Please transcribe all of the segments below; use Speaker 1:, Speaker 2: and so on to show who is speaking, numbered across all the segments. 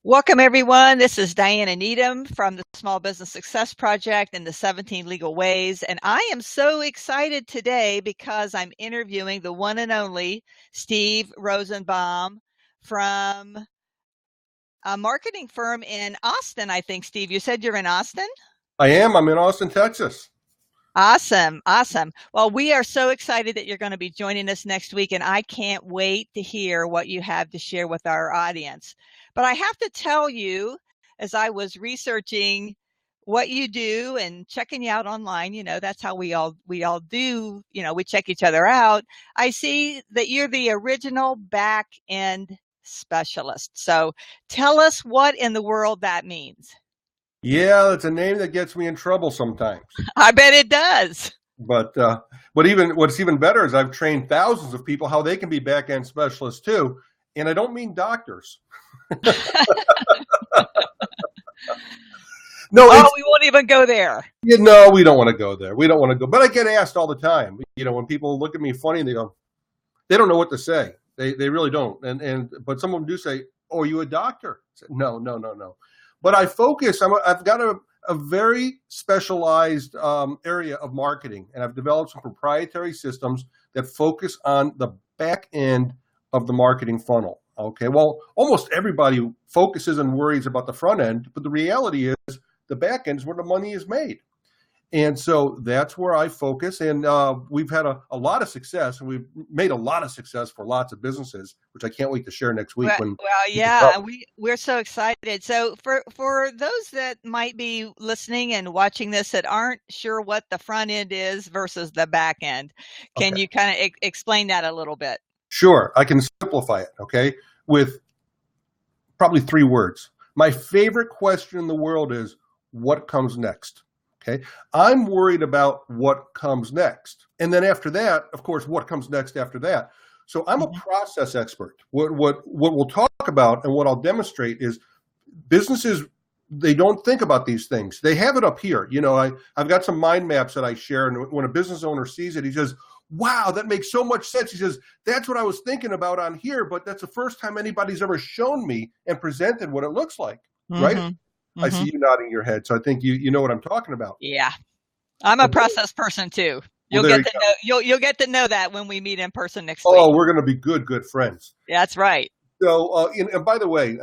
Speaker 1: Welcome, everyone. This is Diana Needham from the Small Business Success Project and the 17 Legal Ways. And I am so excited today because I'm interviewing the one and only Steve Rosenbaum from a marketing firm in Austin, I think. Steve, you said you're in Austin?
Speaker 2: I am. I'm in Austin, Texas.
Speaker 1: Awesome. Awesome. Well, we are so excited that you're going to be joining us next week, and I can't wait to hear what you have to share with our audience. But I have to tell you, as I was researching what you do and checking you out online, that's how we all do, we check each other out. I see that you're the original back end specialist. So tell us what in the world that means.
Speaker 2: Yeah, it's a name that gets me in trouble sometimes.
Speaker 1: I bet it does.
Speaker 2: But even what's even better is I've trained thousands of people how they can be back-end specialists too. And I don't mean doctors.
Speaker 1: No, we won't even go there.
Speaker 2: No, we don't want to go there. We don't want to go. But I get asked all the time. When people look at me funny, they go, they don't know what to say. They really don't. But some of them do say, "Oh, are you a doctor?" I say, no. But I focus. I've got a very specialized area of marketing, and I've developed some proprietary systems that focus on the back end of the marketing funnel. Okay, well, almost everybody focuses and worries about the front end, but the reality is the back end is where the money is made. And so that's where I focus, and we've had a lot of success, and we've made a lot of success for lots of businesses, which I can't wait to share next week.
Speaker 1: We're so excited. So for those that might be listening and watching this that aren't sure what the front end is versus the back end, can you kind of explain that a little bit?
Speaker 2: Sure, I can simplify it, okay, with probably 3 words. My favorite question in the world is, what comes next? Okay, I'm worried about what comes next. And then after that, of course, what comes next after that. So I'm a process expert. What we'll talk about and what I'll demonstrate is businesses, they don't think about these things. They have it up here. I've got some mind maps that I share. And when a business owner sees it, he says, wow, that makes so much sense. He says, that's what I was thinking about on here, but that's the first time anybody's ever shown me and presented what it looks like, right? I see you nodding your head, so I think you know what I'm talking about.
Speaker 1: Yeah, I'm a process person too. You'll get to know that when we meet in person next week.
Speaker 2: Oh, we're going to be good friends.
Speaker 1: That's right.
Speaker 2: So, and by the way,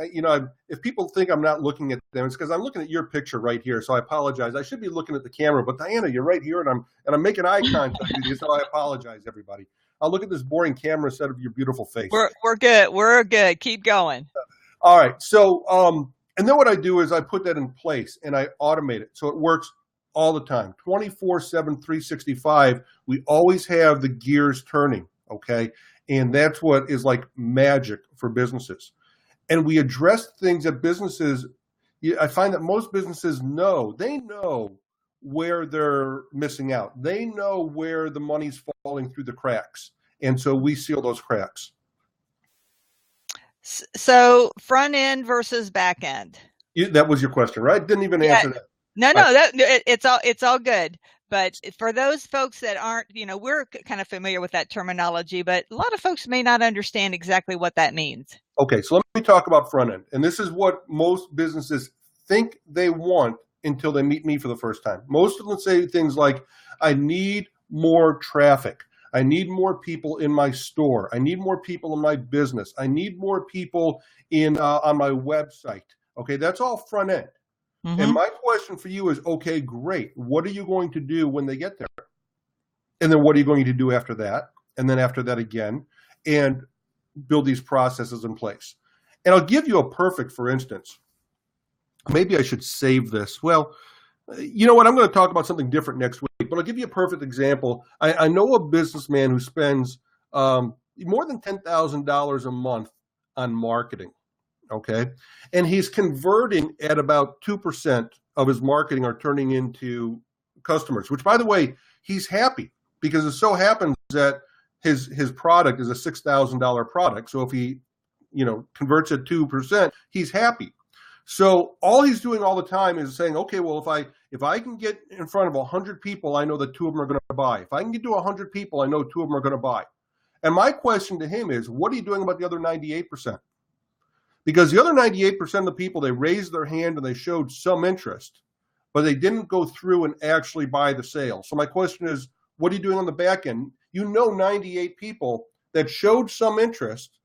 Speaker 2: if people think I'm not looking at them, it's because I'm looking at your picture right here. So I apologize. I should be looking at the camera, but Diana, you're right here, and I'm making eye contact with you. So I apologize, everybody. I'll look at this boring camera instead of your beautiful face.
Speaker 1: We're good. We're good. Keep going.
Speaker 2: All right. So, and then what I do is I put that in place and I automate it. So it works all the time, 24/7, 365. We always have the gears turning, okay? And that's what is like magic for businesses. And we address things that businesses, I find that most businesses know where they're missing out. They know where the money's falling through the cracks. And so we seal those cracks.
Speaker 1: So front end versus back end.
Speaker 2: That was your question, right? Didn't even answer that.
Speaker 1: No, it's all good. But for those folks that aren't, we're kind of familiar with that terminology, but a lot of folks may not understand exactly what that means.
Speaker 2: Okay, so let me talk about front end. And this is what most businesses think they want until they meet me for the first time. Most of them say things like, I need more traffic. I need more people in my store. I need more people in my business. I need more people on my website. Okay, that's all front end. And my question for you is, okay, great. What are you going to do when they get there? And then what are you going to do after that? And then after that again, and build these processes in place. And I'll give you a perfect, for instance. Maybe I should save this. Well, you know what? I'm going to talk about something different next week, but I'll give you a perfect example. I know a businessman who spends more than $10,000 a month on marketing. Okay. And he's converting at about 2% of his marketing are turning into customers, which, by the way, he's happy because it so happens that his product is a $6,000 product. So if he, converts at 2%, he's happy. So all he's doing all the time is saying, okay, well, if I can get in front of 100 people, I know that 2 of them are going to buy. If I can get to 100 people, I know 2 of them are going to buy. And my question to him is, what are you doing about the other 98%? Because the other 98% of the people, they raised their hand and they showed some interest, but they didn't go through and actually buy the sale. So my question is, what are you doing on the back end? 98 people that showed some interest,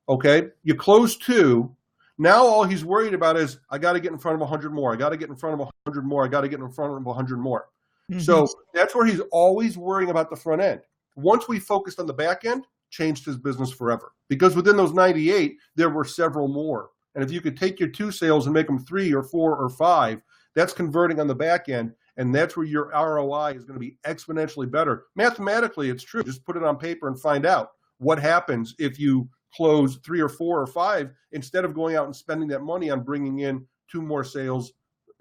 Speaker 2: okay? You close 2. Now all he's worried about is, I got to get in front of 100 more. I got to get in front of 100 more. I got to get in front of 100 more. Mm-hmm. So that's where he's always worrying about the front end. Once we focused on the back end, changed his business forever. Because within those 98, there were several more. And if you could take your 2 sales and make them 3 or 4 or 5, that's converting on the back end. And that's where your ROI is going to be exponentially better. Mathematically, it's true. Just put it on paper and find out what happens if you close 3 or 4 or 5 instead of going out and spending that money on bringing in 2 more sales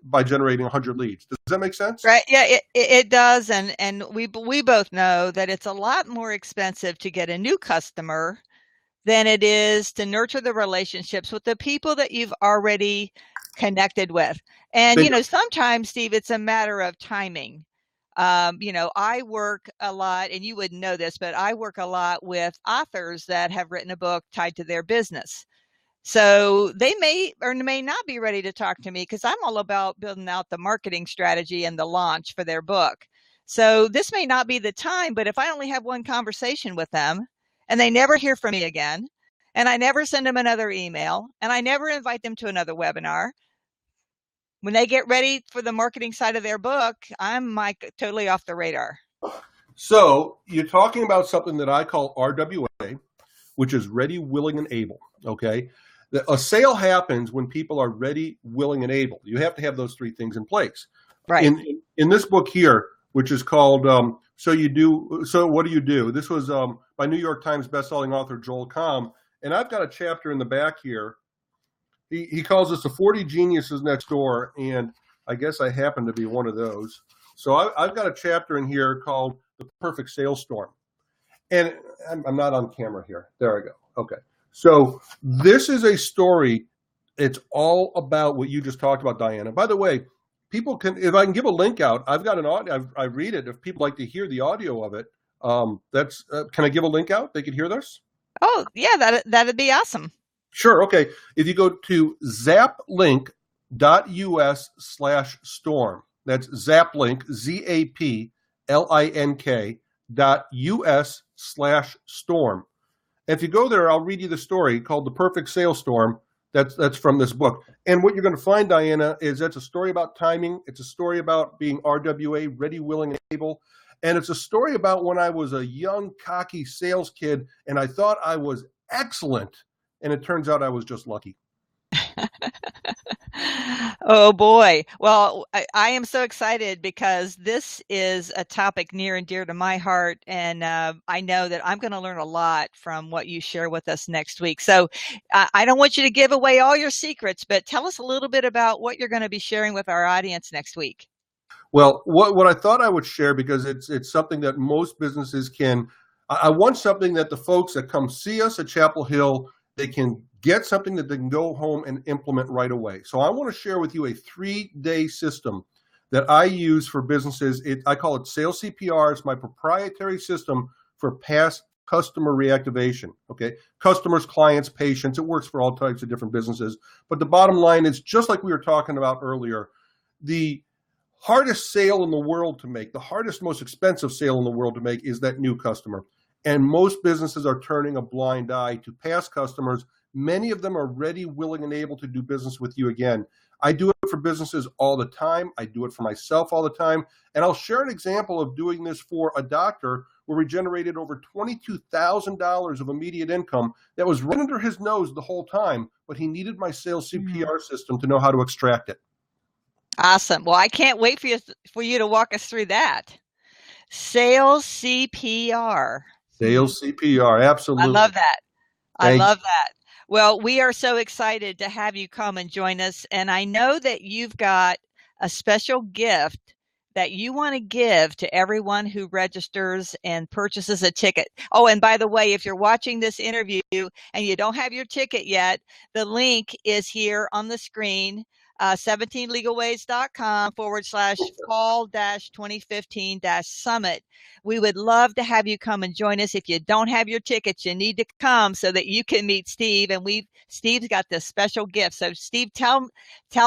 Speaker 2: by generating 100 leads. Does that make sense?
Speaker 1: Right. Yeah, it does. And we both know that it's a lot more expensive to get a new customer than it is to nurture the relationships with the people that you've already connected with. And, sometimes, Steve, it's a matter of timing. I work a lot, and you wouldn't know this, but I work a lot with authors that have written a book tied to their business. So they may or may not be ready to talk to me because I'm all about building out the marketing strategy and the launch for their book. So this may not be the time, but if I only have one conversation with them and they never hear from me again, and I never send them another email, and I never invite them to another webinar, when they get ready for the marketing side of their book, I'm totally off the radar.
Speaker 2: So you're talking about something that I call RWA, which is ready, willing, and able. Okay. A sale happens when people are ready, willing, and able. You have to have those 3 things in place.
Speaker 1: Right.
Speaker 2: In this book here, which is called So What Do You Do? This was by New York Times bestselling author Joel Comm. And I've got a chapter in the back here. He calls us the 40 Geniuses Next Door. And I guess I happen to be one of those. So I've got a chapter in here called The Perfect Sales Storm. And I'm not on camera here. There I go. Okay. So this is a story. It's all about what you just talked about, Diana. By the way, people can, if I can give a link out, I've got an audio. I read it. If people like to hear the audio of it, can I give a link out? They could hear this?
Speaker 1: Oh, yeah, that'd be awesome.
Speaker 2: Sure. Okay. If you go to zaplink.us/storm, that's Zaplink, ZAPLINK.us/storm. If you go there, I'll read you the story called The Perfect Sales Storm. That's from this book. And what you're going to find, Diana, is that's a story about timing. It's a story about being RWA, ready, willing, and able. And it's a story about when I was a young, cocky sales kid, and I thought I was excellent. And it turns out I was just lucky.
Speaker 1: Oh, boy. Well, I am so excited because this is a topic near and dear to my heart. And I know that I'm going to learn a lot from what you share with us next week. So I don't want you to give away all your secrets, but tell us a little bit about what you're going to be sharing with our audience next week.
Speaker 2: Well, what I thought I would share, because it's something that most businesses can, I want something that the folks that come see us at Chapel Hill, they can get something that they can go home and implement right away. So I want to share with you a 3-day system that I use for businesses. I call it Sales CPR. It's my proprietary system for past customer reactivation. Okay, customers, clients, patients. It works for all types of different businesses. But the bottom line is, just like we were talking about earlier, the hardest sale in the world to make, the hardest, most expensive sale in the world to make is that new customer. And most businesses are turning a blind eye to past customers. Many of them are ready, willing, and able to do business with you again. I do it for businesses all the time. I do it for myself all the time. And I'll share an example of doing this for a doctor where we generated over $22,000 of immediate income that was right under his nose the whole time, but he needed my sales CPR system to know how to extract it.
Speaker 1: Awesome. Well, I can't wait for you to walk us through that. Sales CPR.
Speaker 2: Sales CPR, absolutely.
Speaker 1: I love that. I love that. Well, we are so excited to have you come and join us. And I know that you've got a special gift that you want to give to everyone who registers and purchases a ticket. Oh, and by the way, if you're watching this interview and you don't have your ticket yet, the link is here on the screen. 17legalways.com/fall-2015-summit. We would love to have you come and join us. If you don't have your tickets, you need to come so that you can meet Steve. And Steve's got this special gift. So Steve, tell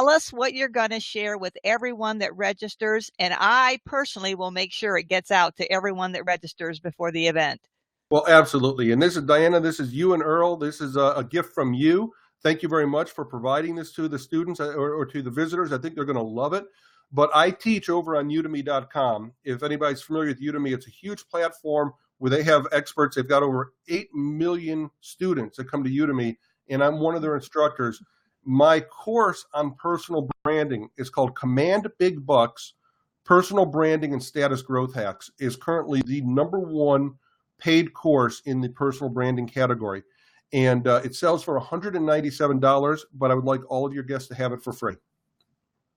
Speaker 1: us what you're going to share with everyone that registers. And I personally will make sure it gets out to everyone that registers before the event.
Speaker 2: Well, absolutely. And this is Diana. This is you and Earl. This is a gift from you. Thank you very much for providing this to the students or to the visitors. I think they're going to love it. But I teach over on udemy.com. If anybody's familiar with Udemy, it's a huge platform where they have experts. They've got over 8 million students that come to Udemy, and I'm one of their instructors. My course on personal branding is called Command Big Bucks, Personal Branding and Status Growth Hacks, is currently the #1 paid course in the personal branding category. And it sells for $197, but I would like all of your guests to have it for free.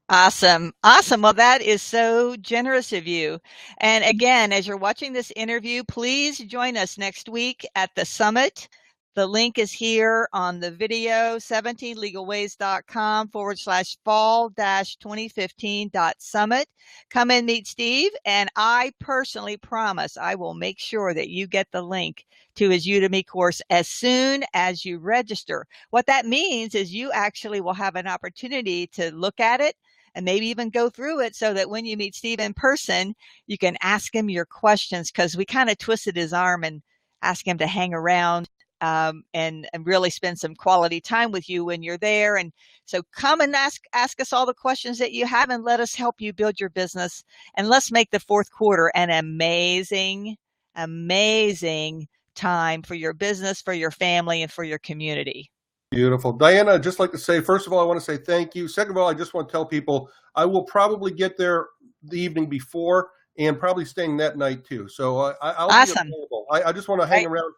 Speaker 1: Awesome. Awesome. Well, that is so generous of you. And again, as you're watching this interview, please join us next week at the summit. The link is here on the video, 17legalways.com/fall-2015.summit. Come and meet Steve. And I personally promise I will make sure that you get the link to his Udemy course as soon as you register. What that means is you actually will have an opportunity to look at it and maybe even go through it so that when you meet Steve in person, you can ask him your questions, because we kind of twisted his arm and asked him to hang around and really spend some quality time with you when you're there. And so come and ask us all the questions that you have, and let us help you build your business. And let's make the fourth quarter an amazing, amazing time for your business, for your family, and for your community.
Speaker 2: Beautiful. Diana, I'd just like to say, first of all, I want to say thank you. Second of all, I just want to tell people I will probably get there the evening before and probably staying that night too. So I'll
Speaker 1: Awesome.
Speaker 2: be available. I just want to hang around.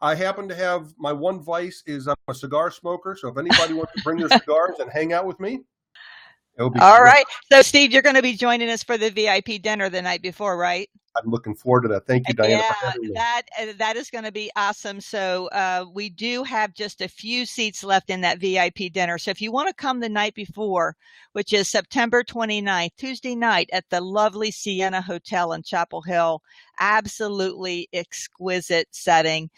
Speaker 2: I happen to have my one vice is I'm a cigar smoker. So if anybody wants to bring their cigars and hang out with me, it'll be
Speaker 1: all right. So Steve, you're going to be joining us for the VIP dinner the night before, right?
Speaker 2: I'm looking forward to that. Thank you, Diana.
Speaker 1: Yeah, that is going to be awesome. So we do have just a few seats left in that VIP dinner. So if you want to come the night before, which is September 29th, Tuesday night at the lovely Sienna Hotel in Chapel Hill, absolutely exquisite setting.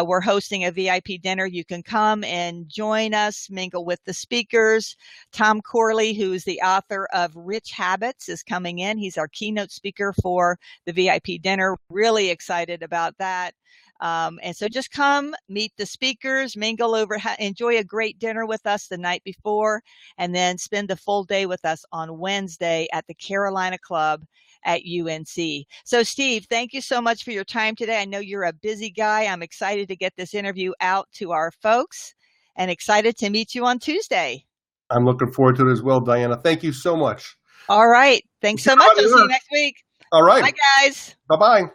Speaker 1: We're hosting a VIP dinner. You can come and join us, mingle with the speakers. Tom Corley, who is the author of Rich Habits, is coming in. He's our keynote speaker for the VIP dinner. Really excited about that. And so just come, meet the speakers, mingle enjoy a great dinner with us the night before, and then spend the full day with us on Wednesday at the Carolina Club at UNC. So Steve, thank you so much for your time today. I know you're a busy guy. I'm excited to get this interview out to our folks and excited to meet you on Tuesday.
Speaker 2: I'm looking forward to it as well, Diana. Thank you so much.
Speaker 1: All right. Thanks so much. I'll see you next week.
Speaker 2: All right.
Speaker 1: Bye, guys.
Speaker 2: Bye-bye.